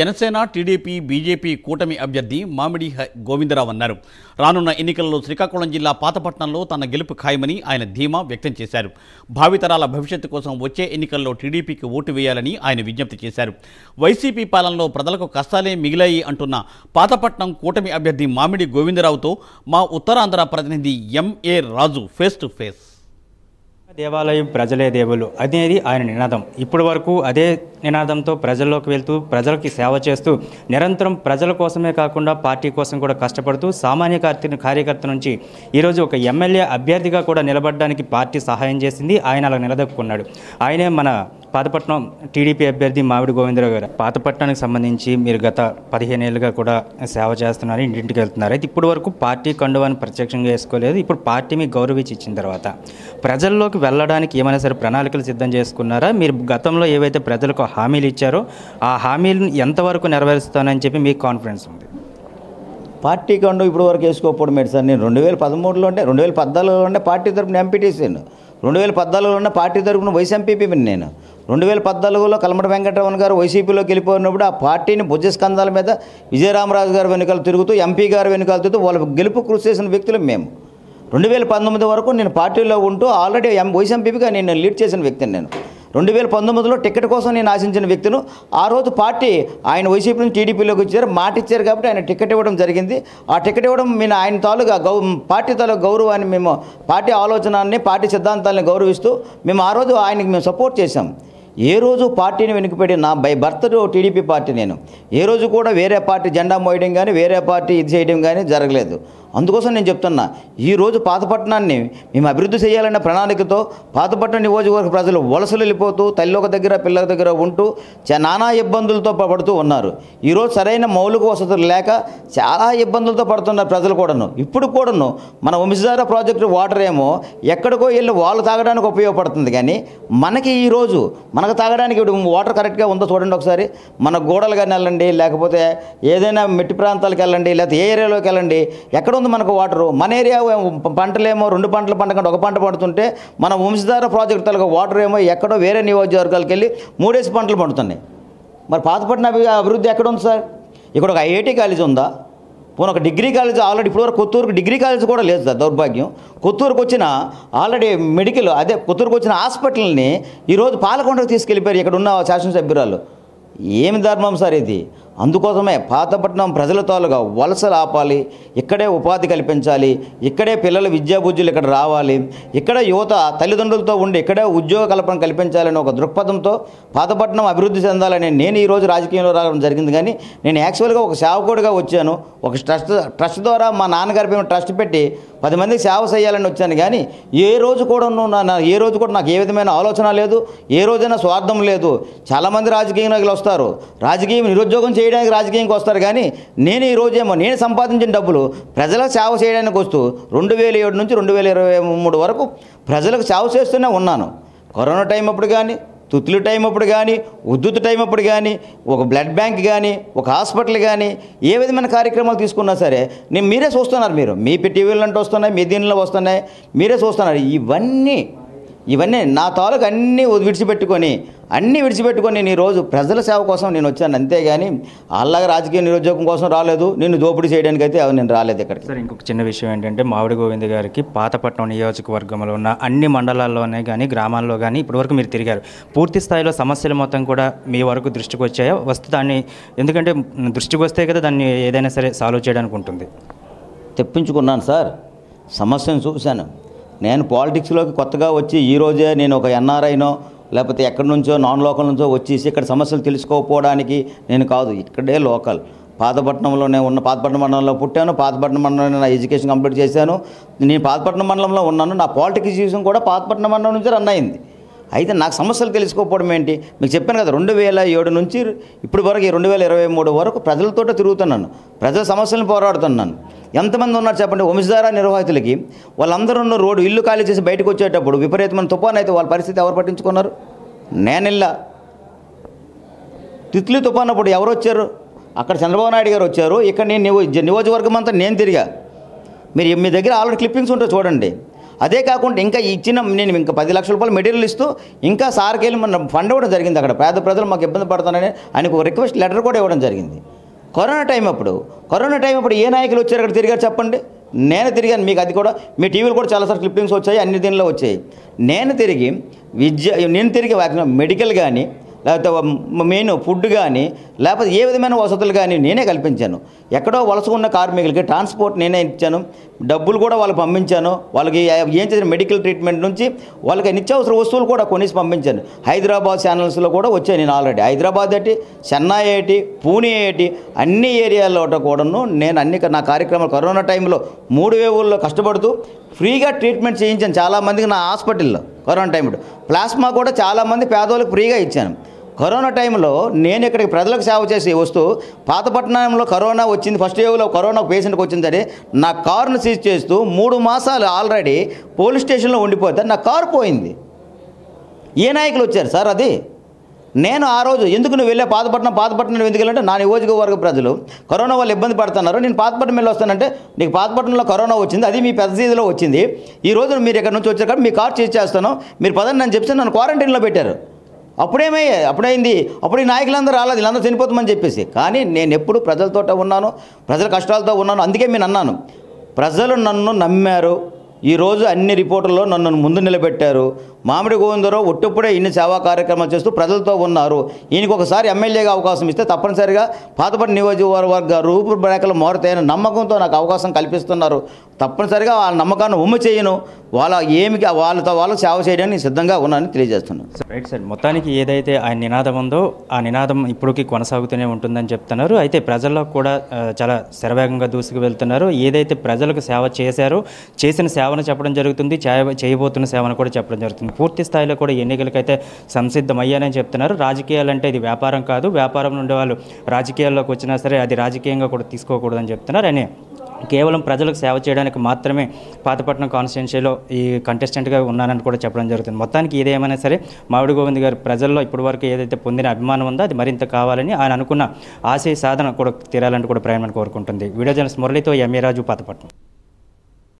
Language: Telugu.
జనసేన టీడీపీ బీజేపీ కూటమి అభ్యర్థి మామిడి గోవిందరావు అన్నారు. రానున్న ఎన్నికల్లో శ్రీకాకుళం జిల్లా పాతపట్నంలో తన గెలుపు ఖాయమని ఆయన ధీమా వ్యక్తం చేశారు. భావితరాల భవిష్యత్తు కోసం వచ్చే ఎన్నికల్లో టీడీపీకి ఓటు వేయాలని ఆయన విజ్ఞప్తి చేశారు. వైసీపీ పాలనలో ప్రజలకు కష్టాలే మిగిలాయి అంటున్న పాతపట్నం కూటమి అభ్యర్థి మామిడి గోవిందరావుతో మా ఉత్తరాంధ్ర ప్రతినిధి MA Raju face to face. దేవాలయం ప్రజలే దేవులు అనేది ఆయన నినాదం. ఇప్పటి వరకు అదే నినాదంతో ప్రజల్లోకి వెళ్తూ ప్రజలకి సేవ చేస్తూ నిరంతరం ప్రజల కోసమే కాకుండా పార్టీ కోసం కూడా కష్టపడుతూ సామాన్య కార్యకర్త నుంచి ఈరోజు ఒక ఎమ్మెల్యే అభ్యర్థిగా కూడా నిలబడడానికి పార్టీ సహాయం చేసింది. ఆయన అలా నిలదొక్కున్నాడు. ఆయనే మన పాతపట్నం టీడీపీ అభ్యర్థి మామిడి గోవిందరావు గారు. పాతపట్నానికి సంబంధించి మీరు గత 15 ఏళ్ళుగా కూడా సేవ చేస్తున్నారు, ఇంటింటికి వెళ్తున్నారు. అయితే ఇప్పటి వరకు పార్టీ కండువాన్ని ప్రత్యక్షంగా వేసుకోలేదు. ఇప్పుడు పార్టీ మీకు గౌరవించి ఇచ్చిన తర్వాత ప్రజల్లోకి వెళ్ళడానికి ఏమైనా సరే ప్రణాళికలు సిద్ధం చేసుకున్నారా? మీరు గతంలో ఏవైతే ప్రజలకు హామీలు ఇచ్చారో ఆ హామీలను ఎంతవరకు నెరవేరుస్తానని చెప్పి మీకు కాన్ఫిడెన్స్ ఉంది? పార్టీ కండు ఇప్పుడు వరకు వేసుకోకపోవడం ఏంటి సార్? నేను 2013లో అంటే 2014లో పార్టీ తరపున ఎంపీటీసీను, 2014లో పార్టీ తరపున వైస్ ఎంపీపీని. నేను 2014లో కలమటి వెంకటరమణ గారు వైసీపీలోకి వెళ్ళిపోయినప్పుడు ఆ పార్టీని భుజస్కంధాల మీద విజయరామరాజు గారు వెనుకలు తిరుగుతూ, ఎంపీ గారు వెనుకలు తిరుగుతూ వాళ్ళ గెలుపు కృషి చేసిన వ్యక్తులు మేము. 2019 వరకు నేను పార్టీలో ఉంటూ ఆల్రెడీ వైస్ ఎంపీగా నేను లీడ్ చేసిన వ్యక్తిని. నేను 2019లో టికెట్ కోసం నేను ఆశించిన వ్యక్తిను. ఆ రోజు పార్టీ ఆయన వైసీపీ నుంచి టీడీపీలోకి వచ్చారు, మాట ఇచ్చారు కాబట్టి ఆయన టికెట్ ఇవ్వడం జరిగింది. ఆ టికెట్ ఇవ్వడం మేము ఆయన తాలూగా పార్టీ తాలూకా గౌరవాన్ని, మేము పార్టీ ఆలోచనని, పార్టీ సిద్ధాంతాలని గౌరవిస్తూ మేము ఆ రోజు ఆయనకి మేము సపోర్ట్ చేశాం. ఏ రోజు పార్టీని వెనుకపెట్టి నా బై బర్త్ టీడీపీ పార్టీ. నేను ఏ రోజు కూడా వేరే పార్టీ జెండా మోయడం కానీ వేరే పార్టీ ఇది చేయడం కానీ జరగలేదు. అందుకోసం నేను చెప్తున్నా, ఈరోజు పాతపట్నాన్ని మేము అభివృద్ధి చేయాలన్న ప్రణాళికతో పాతపట్నం నియోజకవర్గ ప్రజలు వలసలు వెళ్ళిపోతూ తల్లి దగ్గర పిల్లల దగ్గర ఉంటూ నానా ఇబ్బందులతో పడుతూ ఉన్నారు. ఈరోజు సరైన మౌలిక వసతులు లేక చాలా ఇబ్బందులతో పడుతున్నారు ప్రజలు కూడాను. ఇప్పుడు కూడాను మన వంశధార ప్రాజెక్టు వాటర్ ఏమో ఎక్కడికో వెళ్ళి వాళ్ళు తాగడానికి ఉపయోగపడుతుంది, కానీ మనకి ఈరోజు మనకు తాగడానికి వాటర్ కరెక్ట్గా ఉందో చూడండి ఒకసారి. మన గోడలు కానీ వెళ్ళండి, లేకపోతే ఏదైనా మెట్టి ప్రాంతాలకు వెళ్ళండి, లేకపోతే ఏ ఏరియాలోకి వెళ్ళండి, ఎక్కడ ఉంది మనకు వాటరు? మన ఏరియా పంటలేమో 2 పంటలు పండకుండా 1 పంట పడుతుంటే మన వంశధార ప్రాజెక్టు తలక వాటర్ ఏమో ఎక్కడో వేరే నియోజకవర్గాలకు వెళ్ళి 3 పంటలు పండుతున్నాయి. మరి పాతపట్నం అభివృద్ధి ఎక్కడ ఉంది సార్? ఇక్కడ ఒక ఐఐటీ కాలేజ్ ఉందా? పోనీ ఒక డిగ్రీ కాలేజ్ ఆల్రెడీ ఇప్పటివరకు కొత్తూరుకు డిగ్రీ కాలేజ్ కూడా లేదు సార్. దౌర్భాగ్యం. కొత్తూరుకు వచ్చిన ఆల్రెడీ మెడికల్ కొత్తూరుకు వచ్చిన హాస్పిటల్ని ఈరోజు పాలకొండకు తీసుకెళ్ళిపోయారు ఇక్కడ ఉన్న శాసనసభ్యురాలు. ఏమి ధర్మం సార్ ఇది? అందుకోసమే పాతపట్నం ప్రజల తాలుగా వలసలు ఆపాలి, ఇక్కడే ఉపాధి కల్పించాలి, ఇక్కడే పిల్లల విద్యాబుద్ధులు ఇక్కడ రావాలి, ఇక్కడ యువత తల్లిదండ్రులతో ఉండి ఇక్కడే ఉద్యోగ కల్పన కల్పించాలని ఒక దృక్పథంతో పాతపట్నం అభివృద్ధి చెందాలని నేను ఈరోజు రాజకీయంలో రావడం జరిగింది. కానీ నేను యాక్చువల్గా ఒక సేవకుడిగా వచ్చాను. ఒక ట్రస్ట్ ద్వారా మా నాన్నగారి పేరు ట్రస్ట్ పెట్టి 10 మందికి సేవ చేయాలని వచ్చాను. కానీ ఏ రోజు కూడా నాకు ఏ విధమైన ఆలోచన లేదు, ఏ రోజైనా స్వార్థం లేదు. చాలామంది రాజకీయంలోకి వస్తారు, రాజకీయం నిరుద్యోగం చేయడానికి రాజకీయంకి వస్తారు. కానీ నేను ఈరోజేమో నేను సంపాదించిన డబ్బులు ప్రజలకు సేవ చేయడానికి వస్తూ 2007 నుంచి 2023 వరకు ప్రజలకు సేవ చేస్తూనే ఉన్నాను. కరోనా టైం అప్పుడు కానీ, తుత్తులు టైం అప్పుడు కానీ, ఉద్దుత్ టైం అప్పుడు కానీ, ఒక బ్లడ్ బ్యాంక్ కానీ, ఒక హాస్పిటల్ కానీ, ఏ విధమైన కార్యక్రమాలు తీసుకున్నా సరే మీరే చూస్తున్నారు. మీరు మీ టీవీలు అంటే వస్తున్నాయి, మీ దీనిలో వస్తున్నాయి, మీరే చూస్తున్నారు. ఇవన్నీ నా తాలూకు అన్నీ విడిచిపెట్టుకొని నేను ఈరోజు ప్రజల సేవ కోసం నేను వచ్చాను. అంతేగాని అలాగే రాజకీయ నిరుద్యోగం కోసం రాలేదు, నేను దోపిడీ చేయడానికి అయితే నేను రాలేదు ఇక్కడికి. సార్, ఇంకొక చిన్న విషయం ఏంటంటే మామిడి గోవింద్ గారికి పాతపట్నం నియోజకవర్గంలో ఉన్న అన్ని మండలాల్లోనే కానీ గ్రామాల్లో కానీ ఇప్పటివరకు మీరు తిరిగారు. పూర్తి స్థాయిలో సమస్యలు మొత్తం కూడా మీ వరకు దృష్టికి వచ్చాయా? దాన్ని ఎందుకంటే దృష్టికి వస్తే కదా దాన్ని ఏదైనా సరే సాల్వ్ చేయడానికి ఉంటుంది. తెప్పించుకున్నాను సార్, సమస్యను చూశాను. నేను పాలిటిక్స్లోకి కొత్తగా వచ్చి ఈరోజే నేను ఒక ఎన్ఆర్ఐనో లేకపోతే ఎక్కడి నుంచో నాన్ లోకల్ నుంచో వచ్చేసి ఇక్కడ సమస్యలు తెలుసుకోకపోవడానికి నేను కాదు, ఇక్కడే లోకల్. పాతపట్నంలోనే ఉన్న పాతపట్నం మండలంలో పుట్టాను, పాతపట్నం మండలంలో నా ఎడ్యుకేషన్ కంప్లీట్ చేశాను. నేను పాతపట్నం మండలంలో ఉన్నాను. నా పాలిటిక్స్ జీవితం కూడా పాతపట్నం మండలం నుంచి రన్ అయింది. అయితే నాకు సమస్యలు తెలుసుకోకపోవడం ఏంటి? మీకు చెప్పాను కదా, 2007 నుంచి ఇప్పటి వరకు 2023 వరకు ప్రజలతోటే తిరుగుతున్నాను, ప్రజల సమస్యలను పోరాడుతున్నాను. ఎంతమంది ఉన్నారు చెప్పండి? వంశధార నిర్వాహితులకి వాళ్ళందరూ ఉన్న రోడ్డు ఇల్లు ఖాళీ చేసి బయటకు వచ్చేటప్పుడు విపరీతమైన తుఫాను అయితే వాళ్ళ పరిస్థితి ఎవరు పట్టించుకున్నారు? నేనిల్లా తిత్లీ తుఫాను అప్పుడు ఎవరు వచ్చారు? అక్కడ చంద్రబాబు నాయుడు గారు వచ్చారు. ఇక్కడ నేను నియోజకవర్గం అంతా నేను తిరిగా. మీరు మీ దగ్గర ఆల్రెడీ క్లిప్పింగ్స్ ఉంటే చూడండి. అదే కాకుండా ఇంకా ఇచ్చిన నేను ఇంకా 10 లక్షల రూపాయలు మెటీరియల్ ఇస్తూ ఇంకా సార్కి వెళ్ళి మన ఫండ్ ఇవ్వడం జరిగింది. అక్కడ పేద ప్రజలు మాకు ఇబ్బంది పడుతున్నారని ఆయనకు ఒక రిక్వెస్ట్ లెటర్ కూడా ఇవ్వడం జరిగింది. కరోనా టైం అప్పుడు ఏ నాయకులు వచ్చారు అక్కడ తిరిగారు చెప్పండి? నేను తిరిగాను. మీకు అది కూడా మీ టీవీలో కూడా చాలాసార్లు క్లిప్పింగ్స్ వచ్చాయి, అన్ని దీనిలో వచ్చాయి. నేను తిరిగి మెడికల్ కానీ లేకపోతే మెయిన్ ఫుడ్ కానీ లేకపోతే ఏ విధమైన వసతులు కానీ నేనే కల్పించాను. ఎక్కడో వలసకున్న కార్మికులకి ట్రాన్స్పోర్ట్ నేనే ఇచ్చాను, డబ్బులు కూడా వాళ్ళకి పంపించాను. వాళ్ళకి ఏం చేసిన మెడికల్ ట్రీట్మెంట్ నుంచి వాళ్ళకి నిత్యావసర వస్తువులు కూడా కొనేసి పంపించాను. హైదరాబాద్ ఛానల్స్లో కూడా వచ్చాయి. నేను ఆల్రెడీ హైదరాబాద్ ఏంటి, చెన్నై ఏంటి, పూణే ఏంటి అన్ని ఏరియాల్లో కూడాను నేను నా కార్యక్రమాలు కరోనా టైంలో 3 వేవుల్లో కష్టపడుతూ ఫ్రీగా ట్రీట్మెంట్ చేయించాను చాలామందికి నా హాస్పిటల్లో. కరోనా టైంలో ప్లాస్మా కూడా చాలామంది పేదవాళ్ళకి ఫ్రీగా ఇచ్చాను. కరోనా టైంలో నేను ఇక్కడికి ప్రజలకు సేవ చేసి వస్తూ పాతపట్నంలో కరోనా వచ్చింది, ఫస్ట్ వేవ్లో కరోనా పేషెంట్కి వచ్చిందని నా కారును సీజ్ చేస్తూ 3 మాసాలు ఆల్రెడీ పోలీస్ స్టేషన్లో ఉండిపోతే నా కారు పోయింది. ఏ నాయకులు వచ్చారు సార్? అది నేను ఆ రోజు ఎందుకు నువ్వు వెళ్ళే పాతపట్నం ఎందుకు వెళ్ళంటే నా నియోజకవర్గ ప్రజలు కరోనా వాళ్ళు ఇబ్బంది పడుతున్నారు, నేను పాతపట్నం వెళ్ళి వస్తానంటే నీకు పాతపట్నంలో కరోనా వచ్చింది, అది మీ పెద్ద సీజన్లో వచ్చింది, ఈ రోజు మీరు ఇక్కడ నుంచి వచ్చారు కాబట్టి మీ కార్ సీజ్ చేస్తాను, మీరు పదండి అని చెప్పి నన్ను క్వారంటైన్లో పెట్టారు. అప్పుడైంది అప్పుడు ఈ నాయకులందరూ రాలేదు, వీళ్ళందరూ చనిపోతామని చెప్పేసి. కానీ నేను ఎప్పుడు ప్రజలతో ఉన్నాను, ప్రజల కష్టాలతో ఉన్నాను. అందుకే నేను అన్నాను, ప్రజలు నన్ను నమ్మారు. ఈరోజు అన్ని రిపోర్టుల్లో నన్ను ముందు నిలబెట్టారు. మామిడి గోవిందరావు ఒట్టుప్పుడే ఇన్ని సేవా కార్యక్రమాలు చేస్తూ ప్రజలతో ఉన్నారు. ఈయనకు ఒకసారి ఎమ్మెల్యేగా అవకాశం ఇస్తే తప్పనిసరిగా పాతపట్నం నియోజకవర్గ రూపురేఖలు మారుతాయని నమ్మకంతో నాకు అవకాశం కల్పిస్తున్నారు. తప్పనిసరిగా ఆ నమ్మకాన్ని ఉమ్ము చేయను. వాళ్ళతో సేవ చేయడానికి సిద్ధంగా ఉన్నానని తెలియజేస్తున్నాను. రైట్ సార్, మొత్తానికి ఏదైతే ఆయన నినాదం ఉందో ఆ నినాదం ఇప్పటికీ కొనసాగుతూనే ఉంటుందని చెప్తున్నారు. అయితే ప్రజల్లో కూడా చాలా శరవేగంగా దూసుకు వెళ్తున్నారు. ఏదైతే ప్రజలకు సేవ చేశారో చేసిన సేవను చెప్పడం జరుగుతుంది, చేయబోతున్న సేవను కూడా చెప్పడం జరుగుతుంది. పూర్తి స్థాయిలో కూడా ఎన్నికలకైతే సంసిద్ధమయ్యానని చెప్తున్నారు. రాజకీయాలంటే ఇది వ్యాపారం కాదు, వ్యాపారం నుండి వాళ్ళు రాజకీయాల్లోకి వచ్చినా సరే అది రాజకీయంగా కూడా తీసుకోకూడదని చెప్తున్నారు. అని కేవలం ప్రజలకు సేవ చేయడానికి మాత్రమే పాతపట్నం కాన్స్టిట్యున్సీలో ఈ కంటెస్టెంట్గా ఉన్నానని కూడా చెప్పడం జరుగుతుంది. మొత్తానికి ఏదేమైనా సరే మామిడి గోవింద్ గారు ప్రజల్లో ఇప్పటివరకు ఏదైతే పొందిన అభిమానం ఉందో అది మరింత కావాలని, ఆయన అనుకున్న ఆశయ సాధన కూడా తీరాలని కూడా ప్రయాణం కోరుకుంటుంది. వీడియో జర్నలిస్ట్ మురళితో ఎంఏ రాజు, పాతపట్నం.